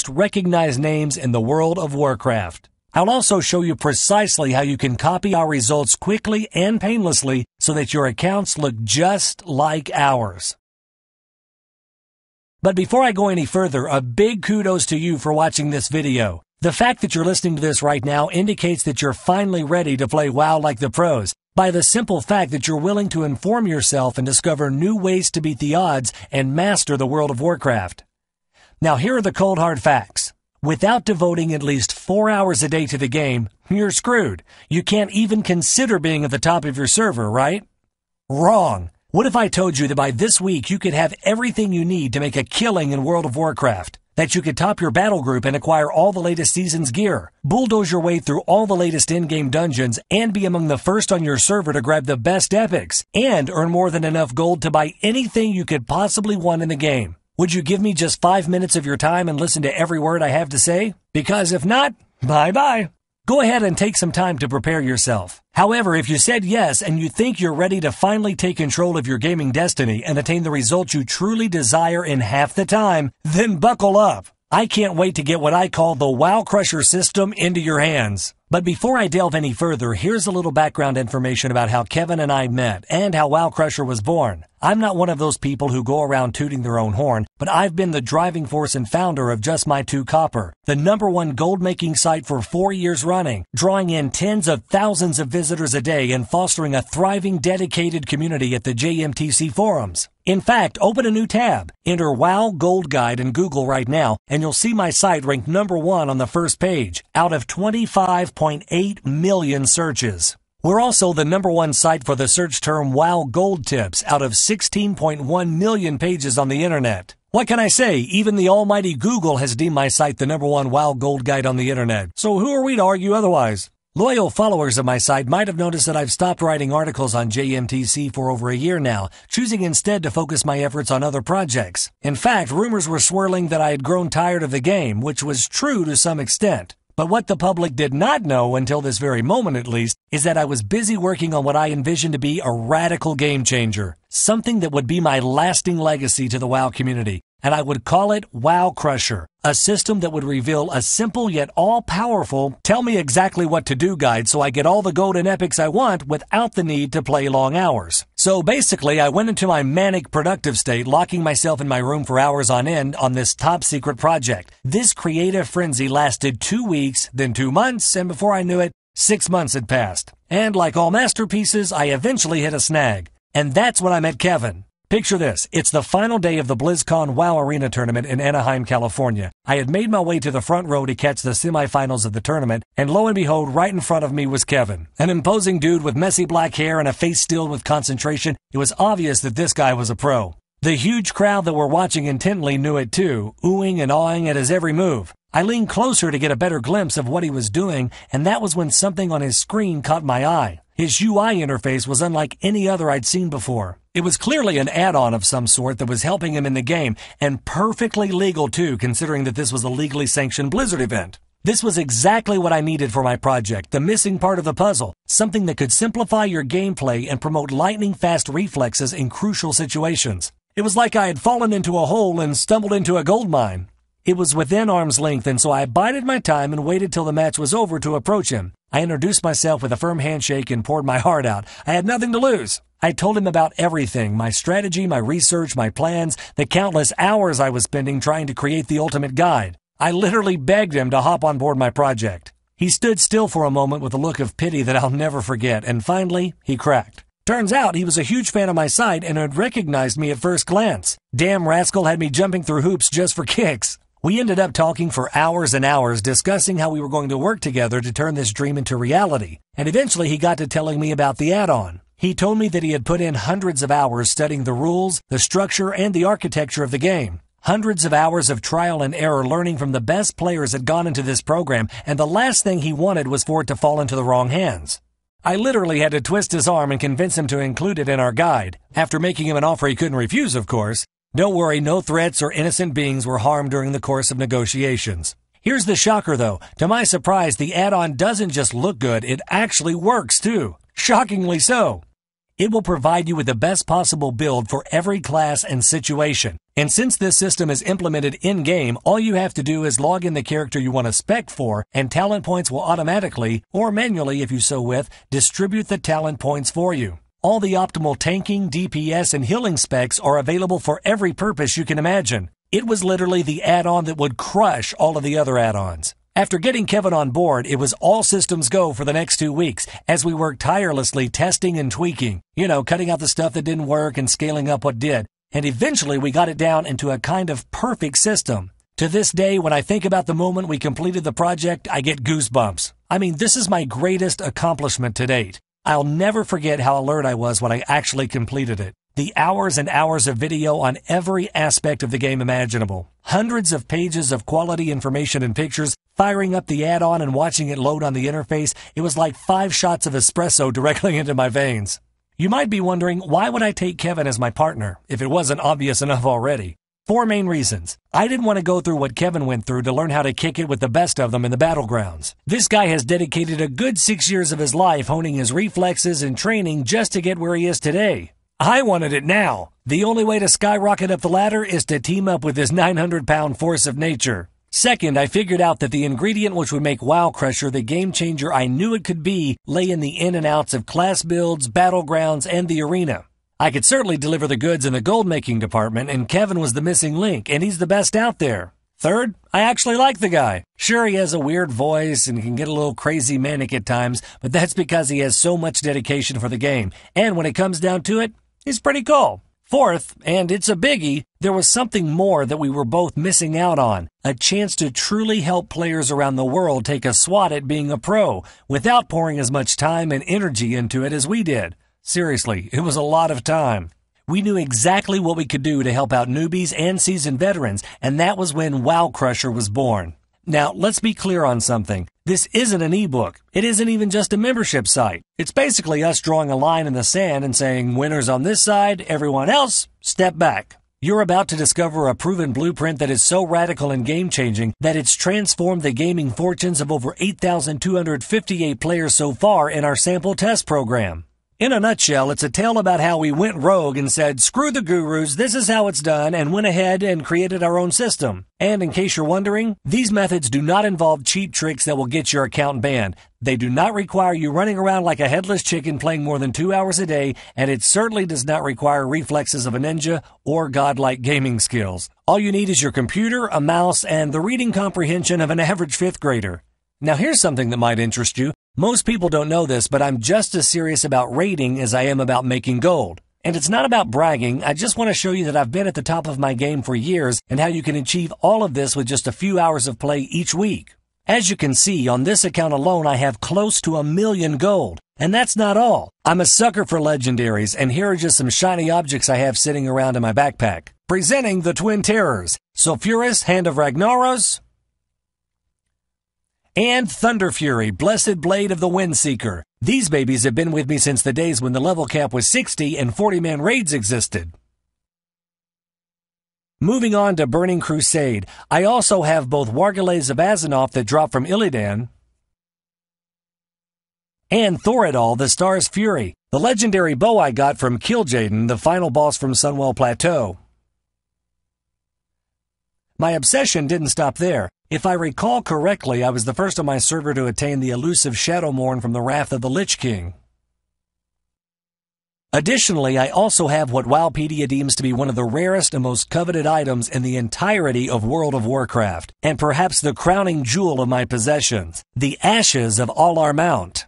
recognized names in the World of Warcraft. I'll also show you precisely how you can copy our results quickly and painlessly so that your accounts look just like ours. But before I go any further, a big kudos to you for watching this video. The fact that you're listening to this right now indicates that you're finally ready to play WoW like the pros, by the simple fact that you're willing to inform yourself and discover new ways to beat the odds and master the World of Warcraft. Now here are the cold hard facts. Without devoting at least 4 hours a day to the game, you're screwed. You can't even consider being at the top of your server, right? Wrong. What if I told you that by this week you could have everything you need to make a killing in World of Warcraft? That you could top your battle group and acquire all the latest season's gear, bulldoze your way through all the latest in-game dungeons, and be among the first on your server to grab the best epics, and earn more than enough gold to buy anything you could possibly want in the game? Would you give me just 5 minutes of your time and listen to every word I have to say? Because if not, bye-bye. Go ahead and take some time to prepare yourself. However, if you said yes and you think you're ready to finally take control of your gaming destiny and attain the results you truly desire in half the time, then buckle up. I can't wait to get what I call the WoW Crusher system into your hands. But before I delve any further, here's a little background information about how Kevin and I met and how WoW Crusher was born. I'm not one of those people who go around tooting their own horn, but I've been the driving force and founder of Just My Two Copper, the #1 gold-making site for 4 years running, drawing in tens of thousands of visitors a day and fostering a thriving, dedicated community at the JMTC forums. In fact, open a new tab, enter WoW Gold Guide in Google right now, and you'll see my site ranked #1 on the first page, out of 25.8 million searches. We're also the #1 site for the search term WoW Gold Tips out of 16.1 million pages on the internet. What can I say? Even the almighty Google has deemed my site the #1 WoW Gold Guide on the internet. So who are we to argue otherwise? Loyal followers of my site might have noticed that I've stopped writing articles on JMTC for over a year now, choosing instead to focus my efforts on other projects. In fact, rumors were swirling that I had grown tired of the game, which was true to some extent. But what the public did not know, until this very moment at least, is that I was busy working on what I envisioned to be a radical game changer, something that would be my lasting legacy to the WoW community, and I would call it WoW Crusher, a system that would reveal a simple yet all-powerful, tell me exactly what to do guide so I get all the gold and epics I want without the need to play long hours. So basically, I went into my manic productive state, locking myself in my room for hours on end on this top-secret project. This creative frenzy lasted 2 weeks, then 2 months, and before I knew it, 6 months had passed. And like all masterpieces, I eventually hit a snag. And that's when I met Kevin. Picture this. It's the final day of the BlizzCon WoW Arena tournament in Anaheim, California. I had made my way to the front row to catch the semifinals of the tournament, and lo and behold, right in front of me was Kevin. An imposing dude with messy black hair and a face stilled with concentration. It was obvious that this guy was a pro. The huge crowd that were watching intently knew it too, oohing and awing at his every move. I leaned closer to get a better glimpse of what he was doing, and that was when something on his screen caught my eye. His UI interface was unlike any other I'd seen before. It was clearly an add-on of some sort that was helping him in the game, and perfectly legal too, considering that this was a legally sanctioned Blizzard event. This was exactly what I needed for my project, the missing part of the puzzle, something that could simplify your gameplay and promote lightning-fast reflexes in crucial situations. It was like I had fallen into a hole and stumbled into a gold mine. It was within arm's length, and so I bided my time and waited till the match was over to approach him. I introduced myself with a firm handshake and poured my heart out. I had nothing to lose. I told him about everything, my strategy, my research, my plans, the countless hours I was spending trying to create the ultimate guide. I literally begged him to hop on board my project. He stood still for a moment with a look of pity that I'll never forget, and finally, he cracked. Turns out he was a huge fan of my site and had recognized me at first glance. Damn rascal had me jumping through hoops just for kicks. We ended up talking for hours and hours, discussing how we were going to work together to turn this dream into reality. And eventually he got to telling me about the add-on. He told me that he had put in hundreds of hours studying the rules, the structure, and the architecture of the game. Hundreds of hours of trial and error learning from the best players had gone into this program, and the last thing he wanted was for it to fall into the wrong hands. I literally had to twist his arm and convince him to include it in our guide, after making him an offer he couldn't refuse, of course. Don't worry, no threats or innocent beings were harmed during the course of negotiations. Here's the shocker though. To my surprise, the add-on doesn't just look good, it actually works too. Shockingly so. It will provide you with the best possible build for every class and situation. And since this system is implemented in-game, all you have to do is log in the character you want to spec for, and talent points will automatically, or manually if you so with, distribute the talent points for you. All the optimal tanking, DPS, and healing specs are available for every purpose you can imagine. It was literally the add-on that would crush all of the other add-ons. After getting Kevin on board, it was all systems go for the next 2 weeks as we worked tirelessly testing and tweaking. Cutting out the stuff that didn't work and scaling up what did. And eventually we got it down into a kind of perfect system. To this day, when I think about the moment we completed the project, I get goosebumps. I mean, this is my greatest accomplishment to date. I'll never forget how alert I was when I actually completed it. The hours and hours of video on every aspect of the game imaginable. Hundreds of pages of quality information and pictures, firing up the add-on and watching it load on the interface. It was like 5 shots of espresso directly into my veins. You might be wondering, why would I take Kevin as my partner, if it wasn't obvious enough already? 4 main reasons. I didn't want to go through what Kevin went through to learn how to kick it with the best of them in the battlegrounds. This guy has dedicated a good 6 years of his life honing his reflexes and training just to get where he is today. I wanted it now. The only way to skyrocket up the ladder is to team up with this 900-pound force of nature. Second, I figured out that the ingredient which would make WoW Crusher the game changer I knew it could be lay in the in and outs of class builds, battlegrounds, and the arena. I could certainly deliver the goods in the gold-making department, and Kevin was the missing link, and he's the best out there. Third, I actually like the guy. Sure, he has a weird voice and can get a little crazy manic at times, but that's because he has so much dedication for the game, and when it comes down to it, he's pretty cool. Fourth, and it's a biggie, there was something more that we were both missing out on. A chance to truly help players around the world take a swat at being a pro, without pouring as much time and energy into it as we did. Seriously, it was a lot of time. We knew exactly what we could do to help out newbies and seasoned veterans, and that was when WoW Crusher was born. Now, let's be clear on something. This isn't an ebook. It isn't even just a membership site. It's basically us drawing a line in the sand and saying, winners on this side, everyone else, step back. You're about to discover a proven blueprint that is so radical and game-changing that it's transformed the gaming fortunes of over 8,258 players so far in our sample test program. In a nutshell, it's a tale about how we went rogue and said, screw the gurus, this is how it's done, and went ahead and created our own system. And in case you're wondering, these methods do not involve cheap tricks that will get your account banned. They do not require you running around like a headless chicken playing more than 2 hours a day, and it certainly does not require reflexes of a ninja or godlike gaming skills. All you need is your computer, a mouse, and the reading comprehension of an average 5th grader. Now here's something that might interest you. Most people don't know this, but I'm just as serious about raiding as I am about making gold. And it's not about bragging, I just want to show you that I've been at the top of my game for years and how you can achieve all of this with just a few hours of play each week. As you can see, on this account alone I have close to 1 million gold. And that's not all. I'm a sucker for legendaries, and here are just some shiny objects I have sitting around in my backpack. Presenting the Twin Terrors, Sulfuris, Hand of Ragnaros, and Thunder Fury, Blessed Blade of the Windseeker. These babies have been with me since the days when the level cap was 60 and 40-man raids existed. Moving on to Burning Crusade, I also have both Wargales of Azzinoth that drop from Illidan, and Thoradol, the Star's Fury, the legendary bow I got from Kil'jaeden, the final boss from Sunwell Plateau. My obsession didn't stop there. If I recall correctly, I was the first on my server to attain the elusive Shadowmourne from the Wrath of the Lich King. Additionally, I also have what Wowpedia deems to be one of the rarest and most coveted items in the entirety of World of Warcraft, and perhaps the crowning jewel of my possessions, the Ashes of Alar Mount.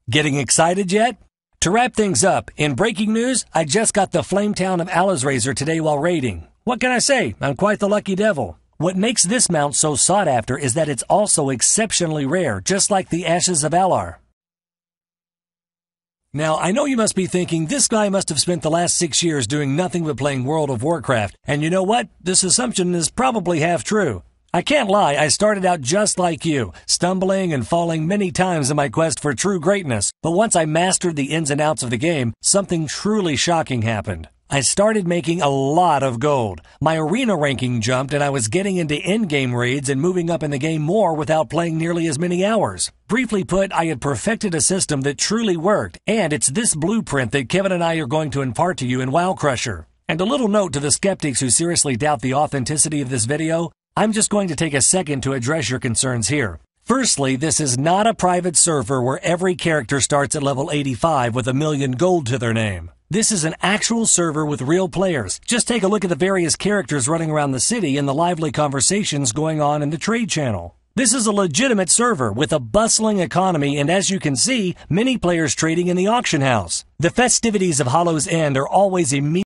Getting excited yet? To wrap things up, in breaking news, I just got the Flametown of Alazrazor today while raiding. What can I say? I'm quite the lucky devil. What makes this mount so sought after is that it's also exceptionally rare, just like the Ashes of Alar. Now, I know you must be thinking, this guy must have spent the last 6 years doing nothing but playing World of Warcraft, and you know what? This assumption is probably half true. I can't lie, I started out just like you, stumbling and falling many times in my quest for true greatness, but once I mastered the ins and outs of the game, something truly shocking happened. I started making a lot of gold. My arena ranking jumped and I was getting into in-game raids and moving up in the game more without playing nearly as many hours. Briefly put, I had perfected a system that truly worked, and it's this blueprint that Kevin and I are going to impart to you in WoW Crusher. And a little note to the skeptics who seriously doubt the authenticity of this video, I'm just going to take a second to address your concerns here. Firstly, this is not a private server where every character starts at level 85 with 1,000,000 gold to their name. This is an actual server with real players. Just take a look at the various characters running around the city and the lively conversations going on in the trade channel. This is a legitimate server with a bustling economy and, as you can see, many players trading in the auction house. The festivities of Hollow's End are always immediately